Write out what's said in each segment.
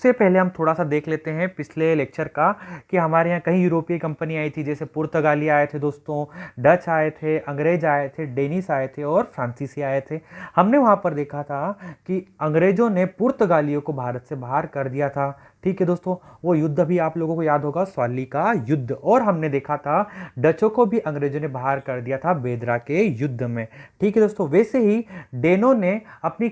उससे पहले हम थोड़ा सा देख लेते हैं पिछले लेक्चर का कि हमारे यहाँ कई यूरोपीय कंपनी आई थी, जैसे पुर्तगाली आए थे दोस्तों, डच आए थे, अंग्रेज आए थे, डेनिस आए थे और फ्रांसीसी आए थे। हमने वहाँ पर देखा था कि अंग्रेजों ने पुर्तगालियों को भारत से बाहर कर दिया था। ठीक है दोस्तों, वो युद्ध भी आप लोगों को याद होगा, स्वाली का युद्ध। और हमने देखा था डचों को भी अंग्रेजों ने बाहर कर दिया था बेदरा के युद्ध में। ठीक है दोस्तों, वैसे ही डेनो ने अपनी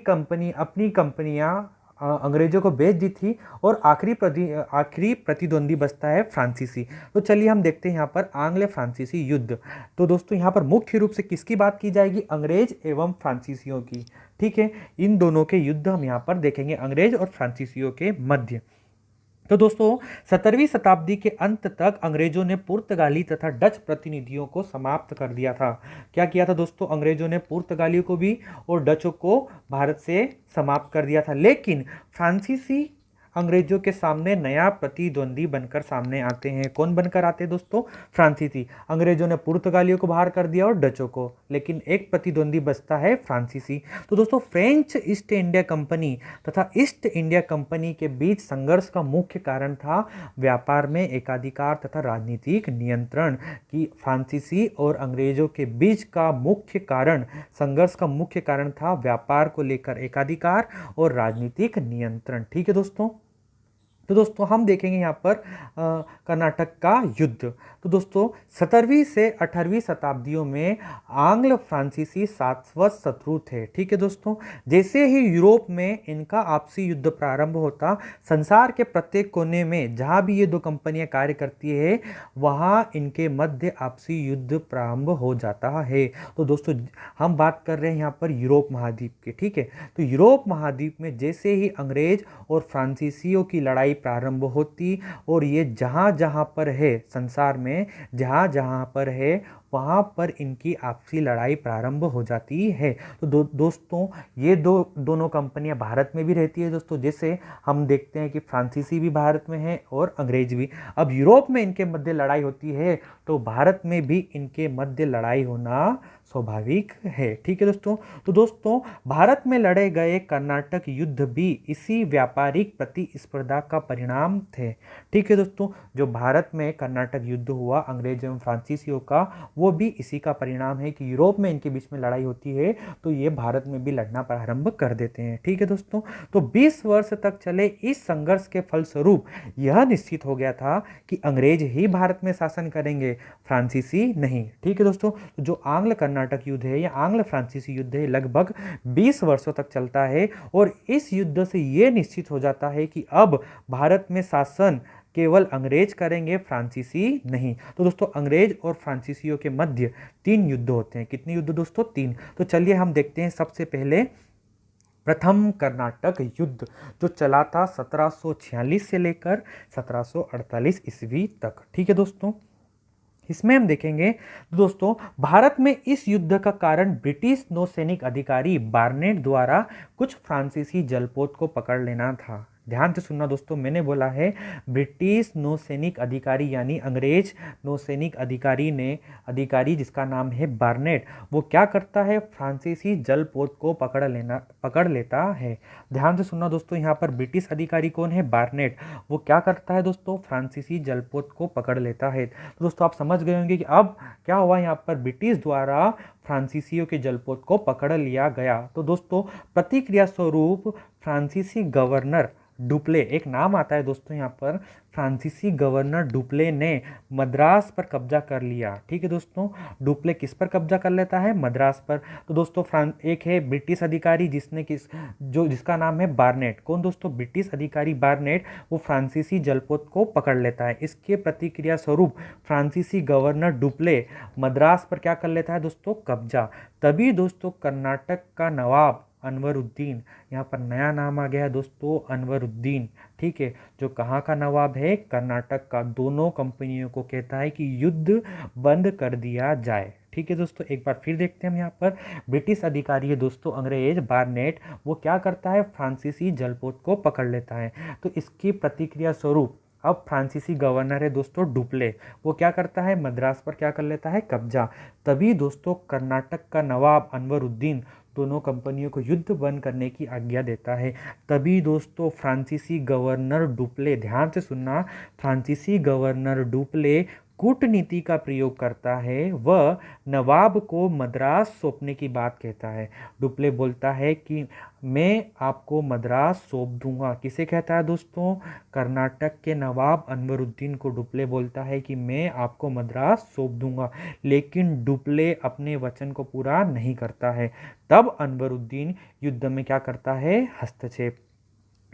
कंपनियां अंग्रेजों को बेच दी थी। और आखिरी प्रतिद्वंदी बचता है फ्रांसीसी। तो चलिए हम देखते हैं यहाँ पर आंग्ल फ्रांसीसी युद्ध। तो दोस्तों यहाँ पर मुख्य रूप से किसकी बात की जाएगी? अंग्रेज एवं फ्रांसीसियों की। ठीक है, इन दोनों के युद्ध हम यहाँ पर देखेंगे, अंग्रेज और फ्रांसीसियों के मध्य। तो दोस्तों 17वीं शताब्दी के अंत तक अंग्रेजों ने पुर्तगाली तथा डच प्रतिनिधियों को समाप्त कर दिया था। क्या किया था दोस्तों? अंग्रेजों ने पुर्तगालियों को भी और डचों को भारत से समाप्त कर दिया था। लेकिन फ्रांसीसी अंग्रेजों के सामने नया प्रतिद्वंदी बनकर सामने आते हैं। कौन बनकर आते हैं दोस्तों? फ्रांसीसी। अंग्रेजों ने पुर्तगालियों को बाहर कर दिया और डचों को, लेकिन एक प्रतिद्वंदी बचता है फ्रांसीसी। तो दोस्तों फ्रेंच ईस्ट इंडिया कंपनी तथा ईस्ट इंडिया कंपनी के बीच संघर्ष का मुख्य कारण था व्यापार में एकाधिकार तथा राजनीतिक नियंत्रण। की फ्रांसीसी और अंग्रेजों के बीच का मुख्य कारण, संघर्ष का मुख्य कारण था व्यापार को लेकर एकाधिकार और राजनीतिक नियंत्रण। ठीक है दोस्तों, तो दोस्तों हम देखेंगे यहाँ पर कर्नाटक का युद्ध। तो दोस्तों 17वीं से 18वीं शताब्दियों में आंग्ल फ्रांसीसी शाश्वत शत्रु थे। ठीक है दोस्तों, जैसे ही यूरोप में इनका आपसी युद्ध प्रारंभ होता, संसार के प्रत्येक कोने में जहाँ भी ये दो कंपनियां कार्य करती है वहाँ इनके मध्य आपसी युद्ध प्रारंभ हो जाता है। तो दोस्तों हम बात कर रहे हैं यहाँ पर यूरोप महाद्वीप के। ठीक है, तो यूरोप महाद्वीप में जैसे ही अंग्रेज और फ्रांसीसियों की लड़ाई प्रारंभ होती और ये जहां जहां पर है, संसार में जहां जहां पर है वहां पर इनकी आपसी लड़ाई प्रारंभ हो जाती है। तो दोस्तों ये दोनों कंपनियां भारत में भी रहती है दोस्तों, जैसे हम देखते हैं कि फ्रांसीसी भी भारत में है और अंग्रेज भी। अब यूरोप में इनके मध्य लड़ाई होती है तो भारत में भी इनके मध्य लड़ाई होना स्वाभाविक है। ठीक है दोस्तों, तो दोस्तों भारत में लड़े गए कर्नाटक युद्ध भी इसी व्यापारिक प्रतिस्पर्धा का परिणाम थे। ठीक है दोस्तों, जो भारत में कर्नाटक युद्ध हुआ अंग्रेज एवं फ्रांसीसियों का, वो भी इसी का परिणाम है कि यूरोप में इनके बीच में लड़ाई होती है तो ये भारत में भी लड़ना प्रारंभ कर देते हैं। ठीक है दोस्तों, तो 20 वर्ष तक चले इस संघर्ष के फलस्वरूप यह निश्चित हो गया था कि अंग्रेज ही भारत में शासन करेंगे, फ्रांसीसी नहीं। ठीक है दोस्तों, तो जो आंग्ल कर्नाटक युद्ध है या आंग्ल फ्रांसीसी युद्ध है लगभग 20 वर्षों तक चलता है और इस युद्ध से यह निश्चित हो जाता है कि अब भारत में शासन केवल अंग्रेज करेंगे, फ्रांसीसी नहीं। तो दोस्तों अंग्रेज और फ्रांसीसियों के मध्य 3 युद्ध होते हैं। कितने युद्ध दोस्तों? 3। तो चलिए हम देखते हैं सबसे पहले प्रथम कर्नाटक युद्ध जो चला था 1746 से लेकर 1748 ईस्वी तक। ठीक है दोस्तों, इसमें हम देखेंगे दोस्तों भारत में इस युद्ध का कारण ब्रिटिश नौसैनिक अधिकारी बार्नेट द्वारा कुछ फ्रांसीसी जलपोत को पकड़ लेना था। ध्यान से सुनना दोस्तों, मैंने बोला है ब्रिटिश नौसैनिक अधिकारी यानी अंग्रेज नौसैनिक अधिकारी जिसका नाम है बार्नेट, वो क्या करता है? फ्रांसीसी जलपोत को पकड़ लेता है। ध्यान से सुनना दोस्तों, यहाँ पर ब्रिटिश अधिकारी कौन है? बार्नेट। वो क्या करता है दोस्तों? फ्रांसीसी जलपोत को पकड़ लेता है। तो दोस्तों आप समझ गए होंगे कि अब क्या हुआ, यहाँ पर ब्रिटिश द्वारा फ्रांसीसियों के जलपोत को पकड़ लिया गया। तो दोस्तों प्रतिक्रिया स्वरूप फ्रांसीसी गवर्नर डुप्ले, एक नाम आता है दोस्तों यहाँ पर, फ्रांसीसी गवर्नर डुप्ले ने मद्रास पर कब्जा कर लिया। ठीक है दोस्तों, डुप्ले किस पर कब्जा कर लेता है? मद्रास पर। तो दोस्तों एक है ब्रिटिश अधिकारी जिसका नाम है बार्नेट। कौन दोस्तों? ब्रिटिश अधिकारी बार्नेट, वो फ्रांसीसी जलपोत को पकड़ लेता है। इसके प्रतिक्रिया स्वरूप फ्रांसीसी गवर्नर डुप्ले मद्रास पर क्या कर लेता है दोस्तों? कब्जा। तभी दोस्तों कर्नाटक का नवाब अनवरुद्दीन, यहाँ पर नया नाम आ गया है दोस्तों, अनवरुद्दीन। ठीक है, जो कहाँ का नवाब है? कर्नाटक का। दोनों कंपनियों को कहता है कि युद्ध बंद कर दिया जाए। ठीक है दोस्तों, एक बार फिर देखते हैं हम यहाँ पर ब्रिटिश अधिकारी है दोस्तों अंग्रेज बार्नेट, वो क्या करता है? फ्रांसीसी जलपोत को पकड़ लेता है। तो इसकी प्रतिक्रिया स्वरूप अब फ्रांसीसी गवर्नर है दोस्तों डुप्ले, वो क्या करता है? मद्रास पर क्या कर लेता है? कब्जा। तभी दोस्तों कर्नाटक का नवाब अनवरुद्दीन दोनों कंपनियों को युद्ध बंद करने की आज्ञा देता है। तभी दोस्तों फ्रांसीसी गवर्नर डुप्ले, ध्यान से सुनना, फ्रांसीसी गवर्नर डुप्ले कूटनीति का प्रयोग करता है। वह नवाब को मद्रास सौंपने की बात कहता है। डुप्ले बोलता है कि मैं आपको मद्रास सौंप दूंगा। किसे कहता है दोस्तों? कर्नाटक के नवाब अनवरुद्दीन को डुप्ले बोलता है कि मैं आपको मद्रास सौंप दूंगा। लेकिन डुप्ले अपने वचन को पूरा नहीं करता है। तब अनवरुद्दीन युद्ध में क्या करता है? हस्तक्षेप।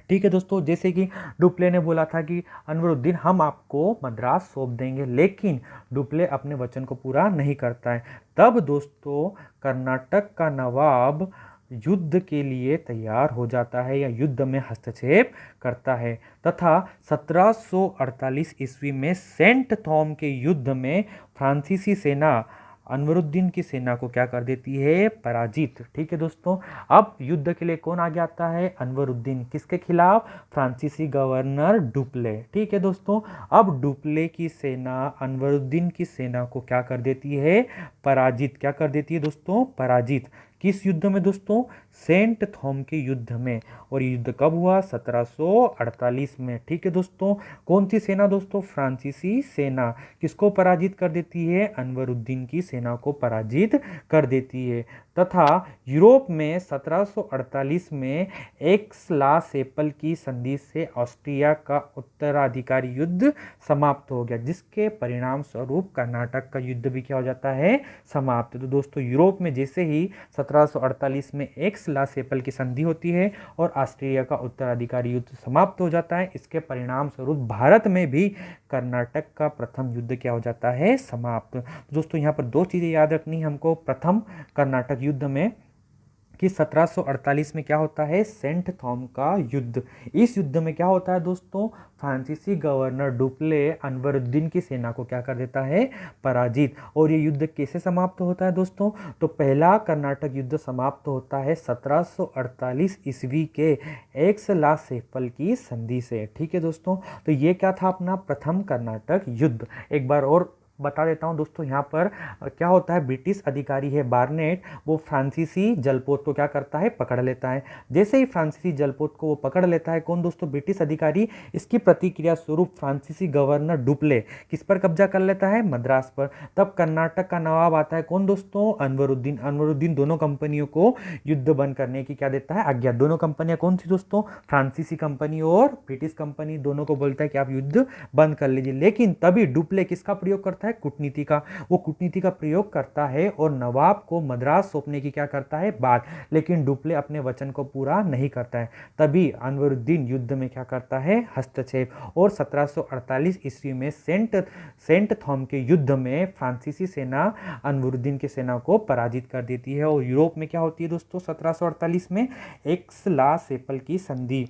ठीक है दोस्तों, जैसे कि डुप्ले ने बोला था कि अनवरुद्दीन हम आपको मद्रास सौंप देंगे, लेकिन डुप्ले अपने वचन को पूरा नहीं करता है। तब दोस्तों कर्नाटक का नवाब युद्ध के लिए तैयार हो जाता है या युद्ध में हस्तक्षेप करता है तथा 1748 ईस्वी में सेंट थॉम के युद्ध में फ्रांसीसी सेना अनवरुद्दीन की सेना को क्या कर देती है? पराजित। ठीक है दोस्तों, अब युद्ध के लिए कौन आगे आता है? अनवरुद्दीन। किसके खिलाफ? फ्रांसीसी गवर्नर डुप्ले। ठीक है दोस्तों, अब डुप्ले की सेना अनवरुद्दीन की सेना को क्या कर देती है? पराजित। क्या कर देती है दोस्तों? पराजित। किस युद्ध में दोस्तों? सेंट थॉम के युद्ध में। और ये युद्ध कब हुआ? 1748 में। ठीक है दोस्तों, कौन सी सेना दोस्तों? फ्रांसीसी सेना किसको पराजित कर देती है? अनवरुद्दीन की सेना को पराजित कर देती है। तथा यूरोप में 1748 में एक्स-ला-चैपल की संधि से ऑस्ट्रिया का उत्तराधिकारी युद्ध समाप्त हो गया, जिसके परिणाम स्वरूप कर्नाटक का युद्ध भी क्या हो जाता है? समाप्त। तो दोस्तों यूरोप में जैसे ही 1748 में एक्स-ला-चैपल की संधि होती है और ऑस्ट्रिया का उत्तराधिकारी युद्ध समाप्त हो जाता है, इसके परिणाम स्वरूप भारत में भी कर्नाटक का प्रथम युद्ध क्या हो जाता है? समाप्त। तो दोस्तों यहाँ पर दो चीजें याद रखनी है हमको। प्रथम कर्नाटक युद्ध में कि 1748 में क्या होता है? सेंट थॉम का युद्ध। इस युद्ध में क्या होता है दोस्तों? फ्रांसीसी गवर्नर डुप्ले अनवरुद्दीन की सेना को क्या कर देता है? पराजित। और ये युद्ध कैसे समाप्त होता है दोस्तों? तो पहला कर्नाटक युद्ध समाप्त होता है 1748 ईस्वी के एक्स-ला-चैपल की संधि से। ठीक है दोस्तों, तो ये क्या था? अपना प्रथम कर्नाटक युद्ध। एक बार और बता देता हूं दोस्तों, यहाँ पर क्या होता है? ब्रिटिश अधिकारी है बार्नेट, वो फ्रांसीसी जलपोत को क्या करता है? पकड़ लेता है। जैसे ही फ्रांसीसी जलपोत को वो पकड़ लेता है, कौन दोस्तों? ब्रिटिश अधिकारी। इसकी प्रतिक्रिया स्वरूप फ्रांसीसी गवर्नर डुप्ले किस पर कब्जा कर लेता है? मद्रास पर। तब कर्नाटक का नवाब आता है, कौन दोस्तों? अनवरुद्दीन। अनवरुद्दीन दोनों कंपनियों को युद्ध बंद करने की क्या देता है? आज्ञा। दोनों कंपनियां कौन सी दोस्तों? फ्रांसीसी कंपनी और ब्रिटिश कंपनी, दोनों को बोलता है कि आप युद्ध बंद कर लीजिए। लेकिन तभी डुप्ले किसका प्रयोग करता है? कूटनीति का। वो कूटनीति का प्रयोग करता है और नवाब को मद्रास सौंपने की क्या करता है? बात। लेकिन डुप्ले अपने वचन को पूरा नहीं करता है। तभी अनवरुद्दीन युद्ध में क्या करता है? हस्तक्षेप। और 1748 ईस्वी में सेंट थॉम के युद्ध में फ्रांसीसी सेना अनवरुद्दीन की सेना को पराजित कर देती है। और यूरोप में क्या होती है दोस्तों 1748 में? एक्स-ला-चैपल की संधि।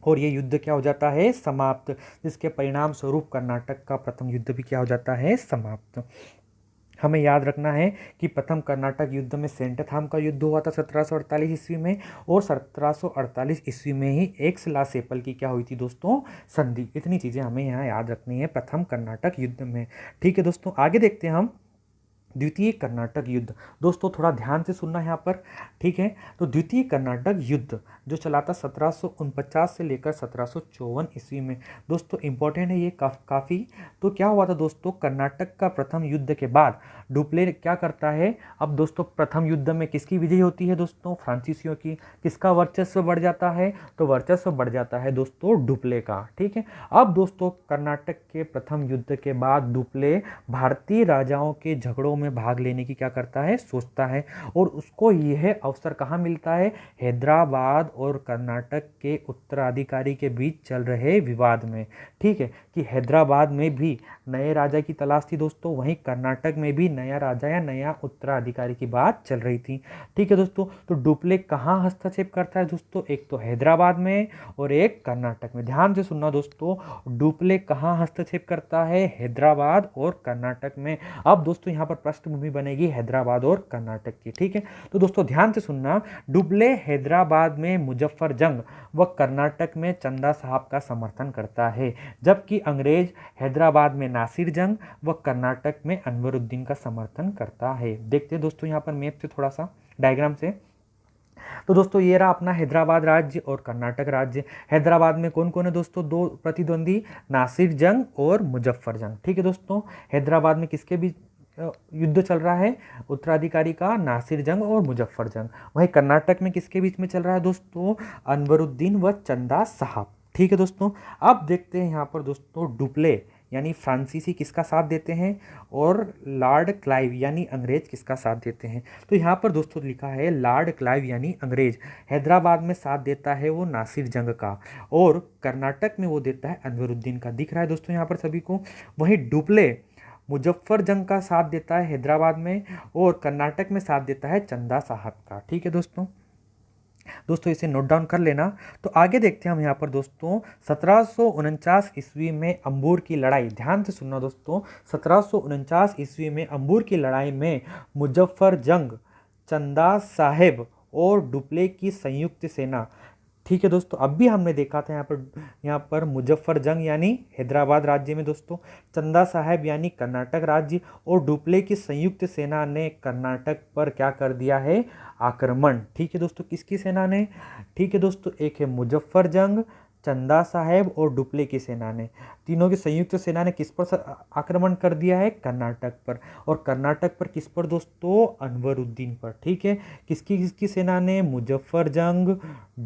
और ये युद्ध क्या हो जाता है? समाप्त। जिसके परिणाम स्वरूप कर्नाटक का प्रथम युद्ध भी क्या हो जाता है? समाप्त। हमें याद रखना है कि प्रथम कर्नाटक युद्ध में सेंट थॉम का युद्ध हुआ था 1748 ईस्वी में, और 1748 ईस्वी में ही एक्स-ला-चैपल की क्या हुई थी दोस्तों? संधि। इतनी चीज़ें हमें यहाँ याद रखनी है प्रथम कर्नाटक युद्ध में। ठीक है दोस्तों, आगे देखते हैं हम द्वितीय कर्नाटक युद्ध। दोस्तों थोड़ा ध्यान से सुनना यहाँ पर, ठीक है? तो द्वितीय कर्नाटक युद्ध जो चला था 1749 से लेकर 1754 ईस्वी में। दोस्तों इंपॉर्टेंट है ये काफ़ी। तो क्या हुआ था दोस्तों? कर्नाटक का प्रथम युद्ध के बाद डुप्ले क्या करता है? अब दोस्तों प्रथम युद्ध में किसकी विजय होती है दोस्तों? फ्रांसीसियों की। किसका वर्चस्व बढ़ जाता है? तो वर्चस्व बढ़ जाता है दोस्तों डुप्ले का। ठीक है, अब दोस्तों कर्नाटक के प्रथम युद्ध के बाद डुप्ले भारतीय राजाओं के झगड़ों में भाग लेने की क्या करता है? सोचता है। और उसको यह अवसर कहाँ मिलता है? हैदराबाद और कर्नाटक के उत्तराधिकारी के बीच चल रहे विवाद में। ठीक है, कि हैदराबाद में भी नए राजा की तलाश थी दोस्तों, वहीं कर्नाटक में भी नया राजा या नया उत्तराधिकारी की बात चल रही थी। ठीक है दोस्तों, तो डुप्ले कहाँ हस्तक्षेप करता है दोस्तों? एक तो हैदराबाद में और एक कर्नाटक में। ध्यान से सुनना दोस्तों, डुप्ले कहाँ हस्तक्षेप करता है? हैदराबाद और कर्नाटक में। अब दोस्तों यहाँ पर पृष्ठभूमि बनेगी हैदराबाद और कर्नाटक की। ठीक है, तो दोस्तों ध्यान से सुनना, डुप्ले हैदराबाद में मुजफ्फर जंग व कर्नाटक में चंदा साहब का समर्थन करता है, जबकि अंग्रेज हैदराबाद में नासिर जंग व कर्नाटक में अनवरुद्दीन का समर्थन करता है। देखते हैं दोस्तों यहाँ पर मैप से, थोड़ा सा डायग्राम से। तो दोस्तों ये रहा अपना हैदराबाद राज्य और कर्नाटक राज्य। हैदराबाद में कौन कौन है दोस्तों, दो प्रतिद्वंदी, नासिर जंग और मुजफ्फर जंग। ठीक है दोस्तों, हैदराबाद में किसके बीच युद्ध चल रहा है, उत्तराधिकारी का, नासिर जंग और मुजफ्फर जंग। वहीं कर्नाटक में किसके बीच में चल रहा है दोस्तों, अनवरुद्दीन व चंदा साहब। ठीक है दोस्तों, अब देखते हैं यहाँ पर दोस्तों डुप्ले यानी फ्रांसीसी किसका साथ देते हैं और लॉर्ड क्लाइव यानी अंग्रेज किसका साथ देते हैं। तो यहाँ पर दोस्तों लिखा है लॉर्ड क्लाइव यानी अंग्रेज हैदराबाद में साथ देता है वो नासिर जंग का, और कर्नाटक में वो देता है अनवरुद्दीन का। दिख रहा है दोस्तों यहाँ पर सभी को। वहीं डुप्ले मुजफ्फर जंग का साथ देता है हैदराबाद में, और कर्नाटक में साथ देता है चंदा साहब का। ठीक है दोस्तों, इसे नोट डाउन कर लेना। तो आगे देखते हैं हम यहाँ पर दोस्तों 1749 ईस्वी में अंबूर की लड़ाई। ध्यान से सुनना दोस्तों, 1749 ईस्वी में अंबूर की लड़ाई में मुजफ्फर जंग, चंदा साहेब और डुप्ले की संयुक्त सेना। ठीक है दोस्तों, अब भी हमने देखा था यहाँ पर मुजफ्फर जंग यानी हैदराबाद राज्य में दोस्तों, चंदा साहब यानी कर्नाटक राज्य, और डुप्ले की संयुक्त सेना ने कर्नाटक पर क्या कर दिया है, आक्रमण। ठीक है दोस्तों, किसकी सेना ने, ठीक है दोस्तों, एक है मुजफ्फर जंग, चंदा साहेब और डुप्ले की सेना ने, तीनों की संयुक्त सेना ने किस पर आक्रमण कर दिया है, कर्नाटक पर। और कर्नाटक पर किस पर दोस्तों, अनवरुद्दीन पर। ठीक है, किसकी किसकी सेना ने, मुजफ्फर जंग,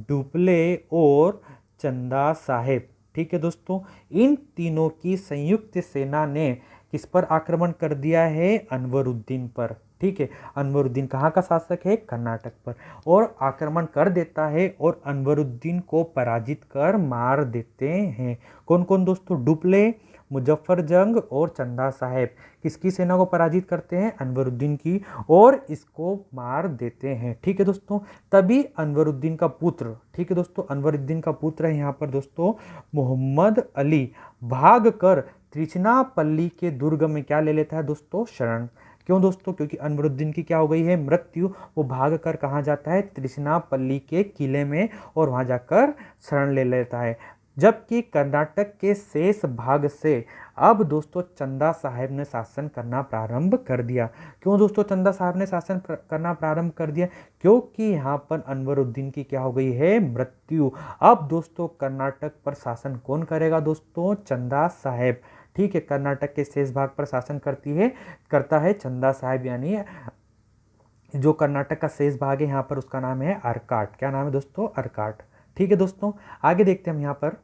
डुप्ले और चंदा साहेब। ठीक है दोस्तों, इन तीनों की संयुक्त सेना ने किस पर आक्रमण कर दिया है, अनवरुद्दीन पर। ठीक है, अनवरुद्दीन कहाँ का शासक है, कर्नाटक पर, और आक्रमण कर देता है और अनवरुद्दीन को पराजित कर मार देते हैं। कौन कौन दोस्तों, डुप्ले, मुजफ्फर जंग और चंदा साहेब किसकी सेना को पराजित करते हैं, अनवरुद्दीन की, और इसको मार देते हैं। ठीक है दोस्तों, तभी अनवरुद्दीन का पुत्र, ठीक है दोस्तों, अनवरुद्दीन का पुत्र है यहाँ पर दोस्तों मोहम्मद अली, भाग कर त्रिचनापल्ली के दुर्ग में क्या ले लेता है दोस्तों, शरण। क्यों दोस्तों, क्योंकि अनवरुद्दीन की क्या हो गई है, मृत्यु। वो भाग कर कहाँ जाता है, त्रिचनापल्ली के किले में, और वहाँ जाकर शरण ले लेता है। जबकि कर्नाटक के शेष भाग से अब दोस्तों चंदा साहब ने शासन करना प्रारंभ कर दिया। क्यों दोस्तों चंदा साहब ने शासन करना प्रारंभ कर दिया, क्योंकि यहाँ पर अनवरुद्दीन की क्या हो गई है, मृत्यु। अब दोस्तों कर्नाटक पर शासन कौन करेगा दोस्तों, चंदा साहब। ठीक है, कर्नाटक के शेष भाग पर शासन करता है चंदा साहब, यानी जो कर्नाटक का शेष भाग है यहाँ पर उसका नाम है अर्काट। क्या नाम है दोस्तों, अर्काट। ठीक है दोस्तों, आगे देखते हैं हम यहाँ पर।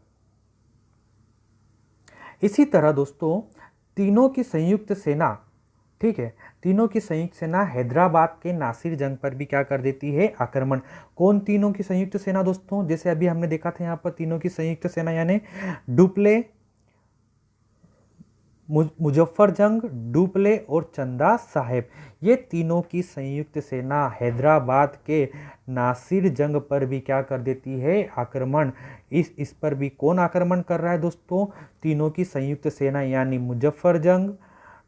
इसी तरह दोस्तों तीनों की संयुक्त सेना, ठीक है, तीनों की संयुक्त सेना हैदराबाद के नासिर जंग पर भी क्या कर देती है, आक्रमण। कौन तीनों की संयुक्त सेना दोस्तों, जैसे अभी हमने देखा था यहाँ पर तीनों की संयुक्त सेना यानी डुप्ले, मुजफ्फर जंग, डुप्ले और चंदा साहेब, ये तीनों की संयुक्त सेना हैदराबाद के नासिर जंग पर भी क्या कर देती है, आक्रमण। इस पर भी कौन आक्रमण कर रहा है दोस्तों, तीनों की संयुक्त सेना यानी मुजफ्फर जंग,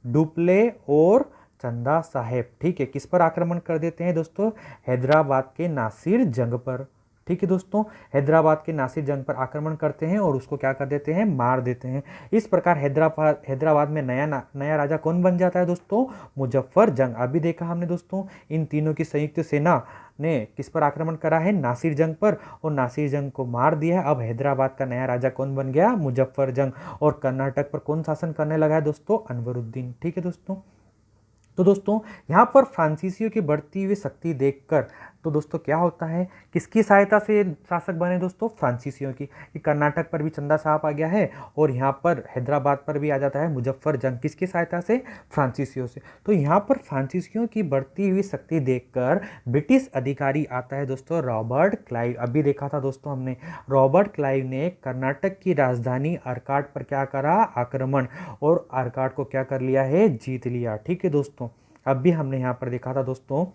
डुप्ले और चंदा साहेब। ठीक है, किस पर आक्रमण कर देते हैं दोस्तों, हैदराबाद के नासिर जंग पर। ठीक है दोस्तों, हैदराबाद के नासिर जंग पर आक्रमण करते हैं और उसको क्या कर देते हैं, मार देते हैं। इस प्रकार हैदराबाद में नया राजा कौन बन जाता है दोस्तों, मुजफ्फर जंग। अभी देखा हमने दोस्तों इन तीनों की संयुक्त सेना ने किस पर आक्रमण करा है, नासिर जंग पर, और नासिर जंग को मार दिया है। अब हैदराबाद का नया राजा कौन बन गया, मुजफ्फर जंग। और कर्नाटक पर कौन शासन करने लगा है दोस्तों, अनवरुद्दीन। ठीक है दोस्तों, तो दोस्तों यहाँ पर फ्रांसीसियों की बढ़ती हुई शक्ति देखकर तो दोस्तों क्या होता है, किसकी सहायता से शासक बने दोस्तों, फ्रांसीसियों की। कि कर्नाटक पर भी चंदा साहब आ गया है और यहाँ पर हैदराबाद पर भी आ जाता है मुजफ्फर जंग, किसकी सहायता से, फ्रांसीसियों से। तो यहाँ पर फ्रांसीसियों की बढ़ती हुई शक्ति देखकर ब्रिटिश अधिकारी आता है दोस्तों रॉबर्ट क्लाइव। अभी देखा था दोस्तों हमने, रॉबर्ट क्लाइव ने कर्नाटक की राजधानी अर्काट पर क्या करा, आक्रमण, और अर्काट को क्या कर लिया है, जीत लिया। ठीक है दोस्तों, अब भी हमने यहाँ पर देखा था दोस्तों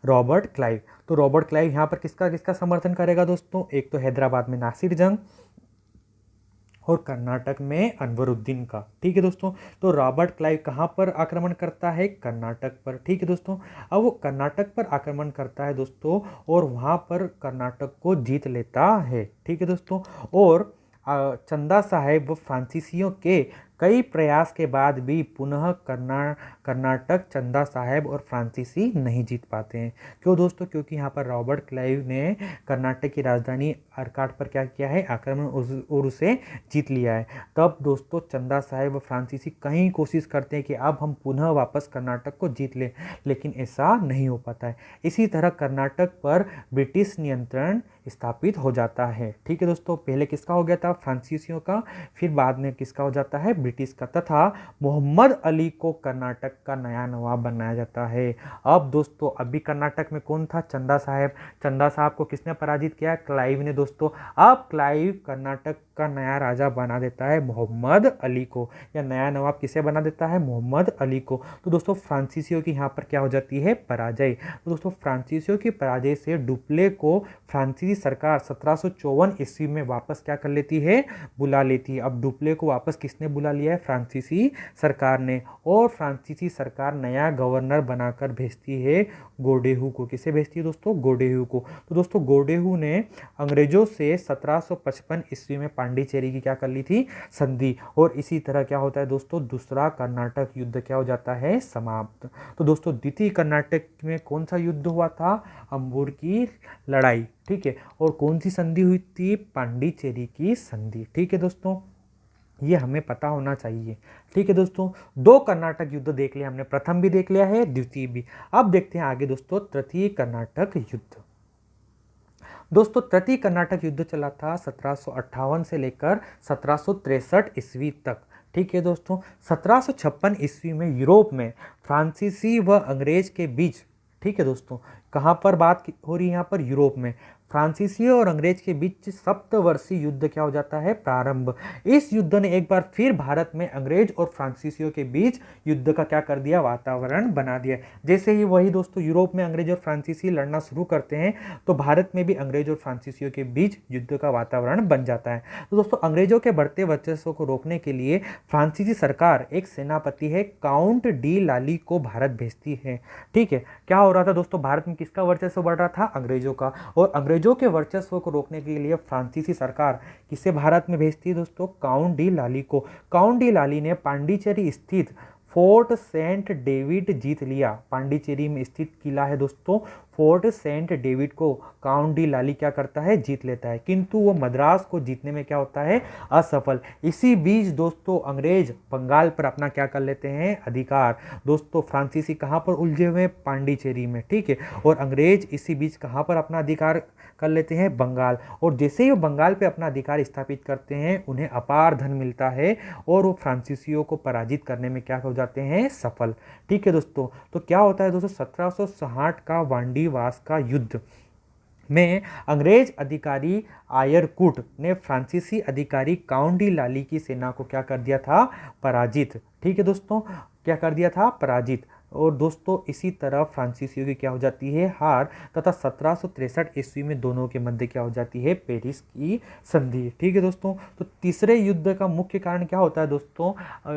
रॉबर्ट क्लाइव। तो रॉबर्ट क्लाइव यहाँ पर किसका किसका समर्थन करेगा दोस्तों, एक तो हैदराबाद में नासिर जंग और कर्नाटक में अनवरुद्दीन का। ठीक है दोस्तों, तो रॉबर्ट क्लाइव कहाँ पर आक्रमण करता है, कर्नाटक पर। ठीक है दोस्तों, अब वो कर्नाटक पर आक्रमण करता है दोस्तों और वहाँ पर कर्नाटक को जीत लेता है। ठीक है दोस्तों, और चंदा साहेब फ्रांसीसियों के कई प्रयास के बाद भी पुनः कर्नाटक चंदा साहेब और फ्रांसीसी नहीं जीत पाते हैं। क्यों दोस्तों? क्योंकि यहाँ पर रॉबर्ट क्लाइव ने कर्नाटक की राजधानी अर्काट पर क्या किया है, आक्रमण और उसे जीत लिया है। तब दोस्तों चंदा साहेब और फ्रांसीसी कई कोशिश करते हैं कि अब हम पुनः वापस कर्नाटक को जीत लें, लेकिन ऐसा नहीं हो पाता है। इसी तरह कर्नाटक पर ब्रिटिश नियंत्रण स्थापित हो जाता है। ठीक है दोस्तों, पहले किसका हो गया था? फ्रांसीसियों का, फिर बाद में किसका हो जाता है? ब्रिटिश का, तथा मोहम्मद अली को कर्नाटक का नया नवाब बनाया जाता है। अब दोस्तों अभी कर्नाटक में कौन था? चंदा साहब। चंदा साहब को किसने पराजित किया? क्लाइव ने दोस्तों। अब क्लाइव कर्नाटक का नया राजा बना देता है मोहम्मद अली को, या नया नवाब किसे बना देता है? मोहम्मद अली को। तो दोस्तों फ्रांसीसियों की यहाँ पर क्या हो जाती है? पराजय। तो दोस्तों फ्रांसीसियों की पराजय से डुप्ले को फ्रांसीसी सरकार 1754 ईस्वी में वापस क्या कर लेती है? बुला लेती है। अब डुप्ले को वापस किसने बुला लिया है? फ्रांसीसी सरकार ने। और फ्रांसीसी सरकार नया गवर्नर बनाकर भेजती है गोडेहू को। किसे भेजती है दोस्तों? गोडेहू को। तो दोस्तों गोडेहू ने अंग्रेजों से 1755 ईस्वी में पांडिचेरी की क्या कर ली थी? संधि। और इसी तरह क्या होता है दोस्तों? दूसरा कर्नाटक युद्ध क्या हो जाता है? समाप्त। तो दोस्तों द्वितीय कर्नाटक में कौन सा युद्ध हुआ था? अंबूर की लड़ाई। ठीक है। और कौन सी संधि हुई थी? पांडिचेरी की संधि। ठीक है दोस्तों, ये हमें पता होना चाहिए। ठीक है दोस्तों, दो कर्नाटक युद्ध देख लिया हमने, प्रथम भी देख लिया है, द्वितीय भी। अब देखते हैं आगे दोस्तों तृतीय कर्नाटक युद्ध। दोस्तों तृतीय कर्नाटक युद्ध चला था 1758 से लेकर 1763 ईस्वी तक। ठीक है दोस्तों, 1756 ईस्वी में यूरोप में फ्रांसीसी व अंग्रेज के बीच, ठीक है दोस्तों, कहाँ पर बात हो रही है? यहाँ पर यूरोप में फ्रांसीसी और अंग्रेज के बीच सप्तवर्षीय युद्ध क्या हो जाता है? प्रारंभ। इस युद्ध ने एक बार फिर भारत में अंग्रेज और फ्रांसीसियों के बीच युद्ध का क्या कर दिया? वातावरण बना दिया। जैसे ही वही दोस्तों यूरोप में अंग्रेज और फ्रांसीसी लड़ना शुरू करते हैं, तो भारत में भी अंग्रेज और फ्रांसीसियों के बीच युद्ध का वातावरण बन जाता है। तो दोस्तों अंग्रेजों के बढ़ते वर्चस्व को रोकने के लिए फ्रांसीसी सरकार एक सेनापति है काउंट डी लाली को भारत भेजती है। ठीक है, क्या हो रहा था दोस्तों? भारत में किसका वर्चस्व बढ़ रहा था? अंग्रेजों का। और अंग्रेजों के वर्चस्व को रोकने के लिए फ्रांसीसी सरकार किसे भारत में भेजती है दोस्तों? काउंट डी लाली को। काउंट डी लाली ने पांडिचेरी स्थित फोर्ट सेंट डेविड जीत लिया। पांडिचेरी में स्थित किला है दोस्तों फोर्ट सेंट डेविड को काउंट डी लाली क्या करता है? जीत लेता है, किंतु वो मद्रास को जीतने में क्या होता है? असफल। इसी बीच दोस्तों अंग्रेज बंगाल पर अपना क्या कर लेते हैं? अधिकार। दोस्तों फ्रांसीसी कहाँ पर उलझे हुए? पांडिचेरी में। ठीक है, और अंग्रेज इसी बीच कहाँ पर अपना अधिकार कर लेते हैं? बंगाल। और जैसे ही वो बंगाल पे अपना अधिकार स्थापित करते हैं, उन्हें अपार धन मिलता है और वो फ्रांसीसियों को पराजित करने में क्या हो जाते हैं? सफल। ठीक है दोस्तों, तो क्या होता है दोस्तों? 1760 का वांडीवास का युद्ध में अंग्रेज अधिकारी आयरकुट ने फ्रांसीसी अधिकारी काउंट डी लाली की सेना को क्या कर दिया था? पराजित। ठीक है दोस्तों, क्या कर दिया था? पराजित। और दोस्तों इसी तरह फ्रांसीसियों की क्या हो जाती है? हार, तथा 1763 ईस्वी में दोनों के मध्य क्या हो जाती है? पेरिस की संधि। ठीक है दोस्तों, तो तीसरे युद्ध का मुख्य कारण क्या होता है दोस्तों?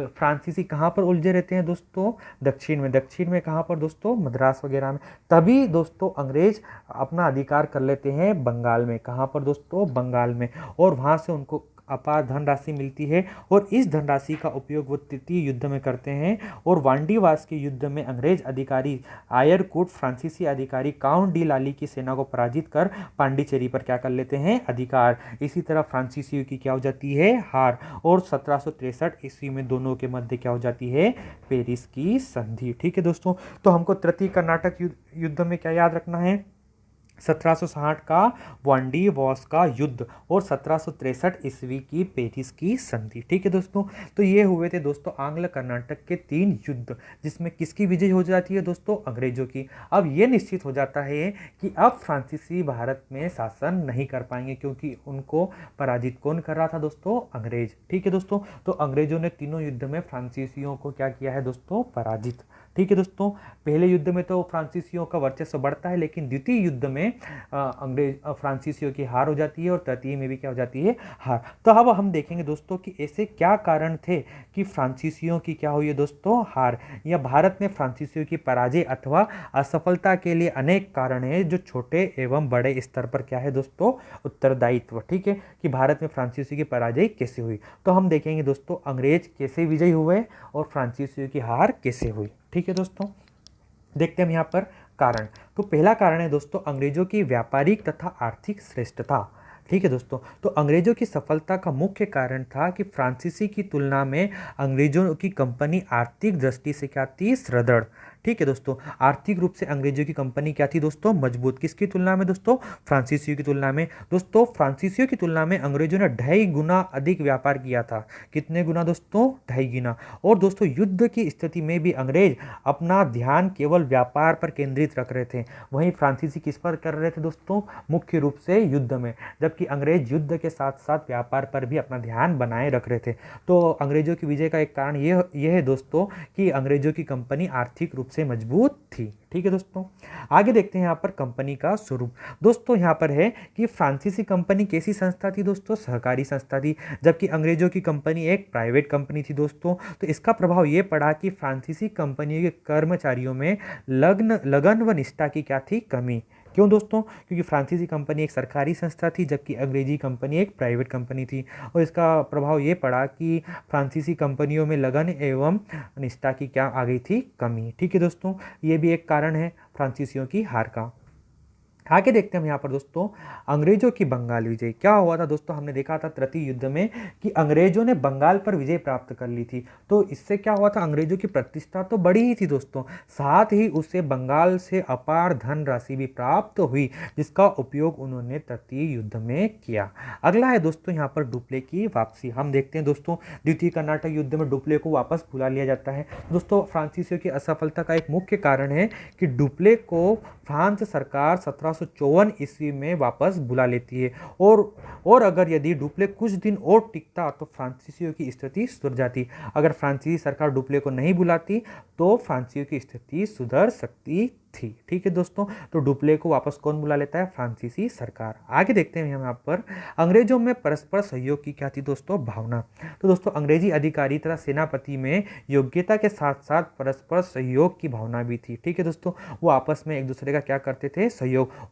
फ्रांसीसी कहाँ पर उलझे रहते हैं दोस्तों? दक्षिण में। दक्षिण में कहाँ पर दोस्तों? मद्रास वगैरह में। तभी दोस्तों अंग्रेज अपना अधिकार कर लेते हैं बंगाल में। कहाँ पर दोस्तों? बंगाल में। और वहाँ से उनको अपार धनराशि मिलती है और इस धनराशि का उपयोग वो तृतीय युद्ध में करते हैं। और वांडीवास के युद्ध में अंग्रेज अधिकारी आयरकुट फ्रांसीसी अधिकारी काउंट डी लाली की सेना को पराजित कर पांडिचेरी पर क्या कर लेते हैं? अधिकार। इसी तरह फ्रांसीसियों की क्या हो जाती है? हार। और 1763 ईस्वी में दोनों के मध्य क्या हो जाती है? पेरिस की संधि। ठीक है दोस्तों, तो हमको तृतीय कर्नाटक युद्ध में क्या याद रखना है? 1760 का वांडीवास का युद्ध और 1763 ईस्वी की पेरिस की संधि। ठीक है दोस्तों, तो ये हुए थे दोस्तों आंग्ल कर्नाटक के 3 युद्ध, जिसमें किसकी विजय हो जाती है दोस्तों? अंग्रेजों की। अब ये निश्चित हो जाता है कि अब फ्रांसीसी भारत में शासन नहीं कर पाएंगे, क्योंकि उनको पराजित कौन कर रहा था दोस्तों? अंग्रेज। ठीक है दोस्तों, तो अंग्रेजों ने तीनों युद्ध में फ्रांसीसियों को क्या किया है दोस्तों? पराजित। ठीक है दोस्तों, पहले युद्ध में तो फ्रांसीसियों का वर्चस्व बढ़ता है, लेकिन द्वितीय युद्ध में फ्रांसीसियों की हार हो जाती है और तृतीय में भी क्या हो जाती है, हार। तो अब हम देखेंगे दोस्तों कि ऐसे क्या कारण थे कि फ्रांसीसियों की क्या हुई है दोस्तों, हार, या भारत में फ्रांसीसियों की पराजय अथवा असफलता के लिए अनेक कारण हैं जो छोटे एवं बड़े स्तर पर क्या है दोस्तों, उत्तरदायित्व। ठीक है, कि भारत में फ्रांसीसियों की पराजय कैसे हुई, तो हम देखेंगे दोस्तों अंग्रेज कैसे विजयी हुए और फ्रांसीसियों की हार कैसे हुई। ठीक है दोस्तों, देखते हैं हम यहाँ पर कारण। तो पहला कारण है दोस्तों अंग्रेजों की व्यापारिक तथा आर्थिक श्रेष्ठता। ठीक है दोस्तों, तो अंग्रेजों की सफलता का मुख्य कारण था कि फ्रांसीसी की तुलना में अंग्रेजों की कंपनी आर्थिक दृष्टि से क्या थी, सुदृढ़। ठीक है दोस्तों, आर्थिक रूप से अंग्रेजों की कंपनी क्या थी दोस्तों, मजबूत। किसकी तुलना में दोस्तों, फ्रांसीसियों की तुलना में। दोस्तों फ्रांसीसियों की तुलना में अंग्रेजों ने 2.5 गुना अधिक व्यापार किया था। कितने गुना दोस्तों, 2.5 गुना। और दोस्तों युद्ध की स्थिति में भी अंग्रेज अपना ध्यान केवल व्यापार पर केंद्रित रख रहे थे, वहीं फ्रांसीसी किस पर कर रहे थे दोस्तों, मुख्य रूप से युद्ध में, जबकि अंग्रेज युद्ध के साथ साथ व्यापार पर भी अपना ध्यान बनाए रख रहे थे। तो अंग्रेजों की विजय का एक कारण यह है दोस्तों कि अंग्रेजों की कंपनी आर्थिक रूप से मजबूत थी। ठीक है दोस्तों, आगे देखते हैं यहाँ पर कंपनी का स्वरूप। दोस्तों यहाँ पर है कि फ्रांसीसी कंपनी कैसी संस्था थी दोस्तों, सहकारी संस्था थी, जबकि अंग्रेजों की कंपनी एक प्राइवेट कंपनी थी दोस्तों। तो इसका प्रभाव ये पड़ा कि फ्रांसीसी कंपनियों के कर्मचारियों में लगन व निष्ठा की क्या थी, कमी। क्यों दोस्तों, क्योंकि फ्रांसीसी कंपनी एक सरकारी संस्था थी जबकि अंग्रेजी कंपनी एक प्राइवेट कंपनी थी, और इसका प्रभाव ये पड़ा कि फ्रांसीसी कंपनियों में लगन एवं निष्ठा की क्या आ गई थी, कमी। ठीक है दोस्तों, ये भी एक कारण है फ्रांसीसियों की हार का। आगे देखते हैं हम यहाँ पर दोस्तों अंग्रेजों की बंगाल विजय। क्या हुआ था दोस्तों, हमने देखा था तृतीय युद्ध में कि अंग्रेजों ने बंगाल पर विजय प्राप्त कर ली थी। तो इससे क्या हुआ था, अंग्रेजों की प्रतिष्ठा तो बढ़ी ही थी दोस्तों, साथ ही उससे बंगाल से अपार धन राशि भी प्राप्त हुई, जिसका उपयोग उन्होंने तृतीय युद्ध में किया। अगला है दोस्तों यहाँ पर डुप्ले की वापसी। हम देखते हैं दोस्तों द्वितीय कर्नाटक युद्ध में डुप्ले को वापस बुला लिया जाता है। दोस्तों फ्रांसीसियों की असफलता का एक मुख्य कारण है कि डुप्ले को फ्रांस सरकार 1754 ईस्वी में वापस बुला लेती है, और अगर यदि डुप्ले कुछ दिन और टिकता तो फ्रांसीसियों की स्थिति सुधर जाती। अगर फ्रांसीसी सरकार डुप्ले को नहीं बुलाती तो फ्रांसीसियों की स्थिति सुधर सकती थी। ठीक है दोस्तों, तो डुप्ले को वापस कौन बुला लेता है, फ्रांसीसी सरकार। आगे देखते हैं हम यहाँ पर अंग्रेजों में परस्पर सहयोग की क्या थी दोस्तों, भावना। तो दोस्तों अंग्रेजी अधिकारी तथा सेनापति में योग्यता के साथ साथ परस्पर सहयोग की भावना भी थी। ठीक है दोस्तों, वो आपस में एक दूसरे का क्या करते थे, सहयोग।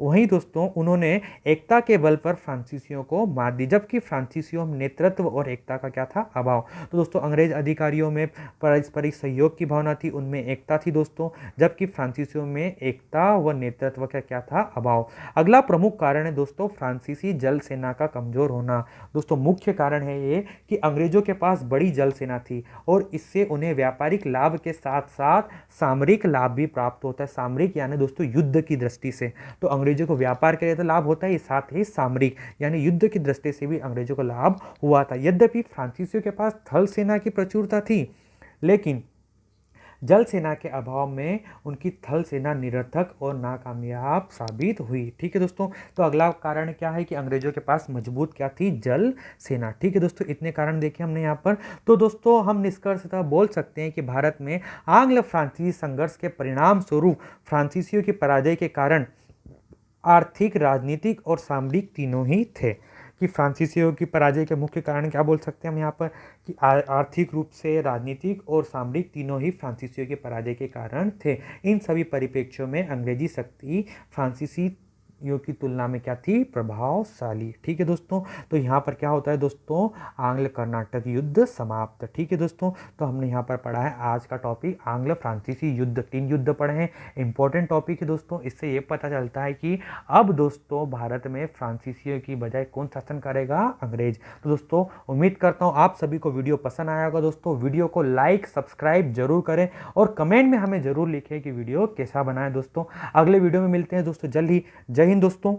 वहीं दोस्तों उन्होंने एकता के बल पर फ्रांसीसियों को मात दी, जबकि फ्रांसीसियों में नेतृत्व और एकता का क्या था, अभाव। तो दोस्तों अंग्रेज अधिकारियों में पारस्परिक सहयोग की भावना थी, उनमें एकता थी दोस्तों, जबकि फ्रांसीसियों में एकता व नेतृत्व का क्या था, अभाव। अगला प्रमुख कारण है दोस्तों फ्रांसीसी जल सेना का कमजोर होना। दोस्तों मुख्य कारण है ये कि अंग्रेजों के पास बड़ी जल सेना थी और इससे उन्हें व्यापारिक लाभ के साथ साथ सामरिक लाभ भी प्राप्त होता है। सामरिक यानी दोस्तों युद्ध की दृष्टि से, तो अंग्रेजों को व्यापार के लिए तो लाभ होता है, साथ ही सामरिक यानी युद्ध की दृष्टि से भी अंग्रेजों को लाभ हुआ था। यद्यपि फ्रांसीसियों के पास थल सेना की प्रचुरता थी, लेकिन जल सेना के अभाव में उनकी थल सेना निरर्थक और नाकामयाब साबित हुई। ठीक है दोस्तों, तो अगला कारण क्या है कि अंग्रेजों के पास मजबूत क्या थी, जल सेना। ठीक है दोस्तों, इतने कारण देखे हमने यहाँ पर। तो दोस्तों हम निष्कर्षतः बोल सकते हैं कि भारत में आंग्ल फ्रांसीसी संघर्ष के परिणाम स्वरूप फ्रांसीसियों की पराजय के कारण आर्थिक, राजनीतिक और सामरिक तीनों ही थे। कि फ्रांसीसियों की पराजय के मुख्य कारण क्या बोल सकते हैं हम यहाँ पर कि आर्थिक रूप से, राजनीतिक और सामरिक तीनों ही फ्रांसीसियों के पराजय के कारण थे। इन सभी परिप्रेक्ष्यों में अंग्रेजी शक्ति फ्रांसीसी की तुलना में क्या थी, प्रभावशाली। ठीक है दोस्तों, तो यहाँ पर क्या होता है दोस्तों, आंग्ल कर्नाटक युद्ध समाप्त। ठीक है दोस्तों, तो हमने यहाँ पर पढ़ा है आज का टॉपिक आंग्ल फ्रांसीसी युद्ध, 3 युद्ध पढ़े हैं। इंपॉर्टेंट टॉपिक है दोस्तों, इससे ये पता चलता है कि अब दोस्तों भारत में फ्रांसीसियों की बजाय कौन शासन करेगा, अंग्रेज। तो दोस्तों उम्मीद करता हूँ आप सभी को वीडियो पसंद आया होगा। दोस्तों वीडियो को लाइक सब्सक्राइब जरूर करें और कमेंट में हमें जरूर लिखें कि वीडियो कैसा बना है। दोस्तों अगले वीडियो में मिलते हैं दोस्तों जल्द ही। जय हिंद दोस्तों।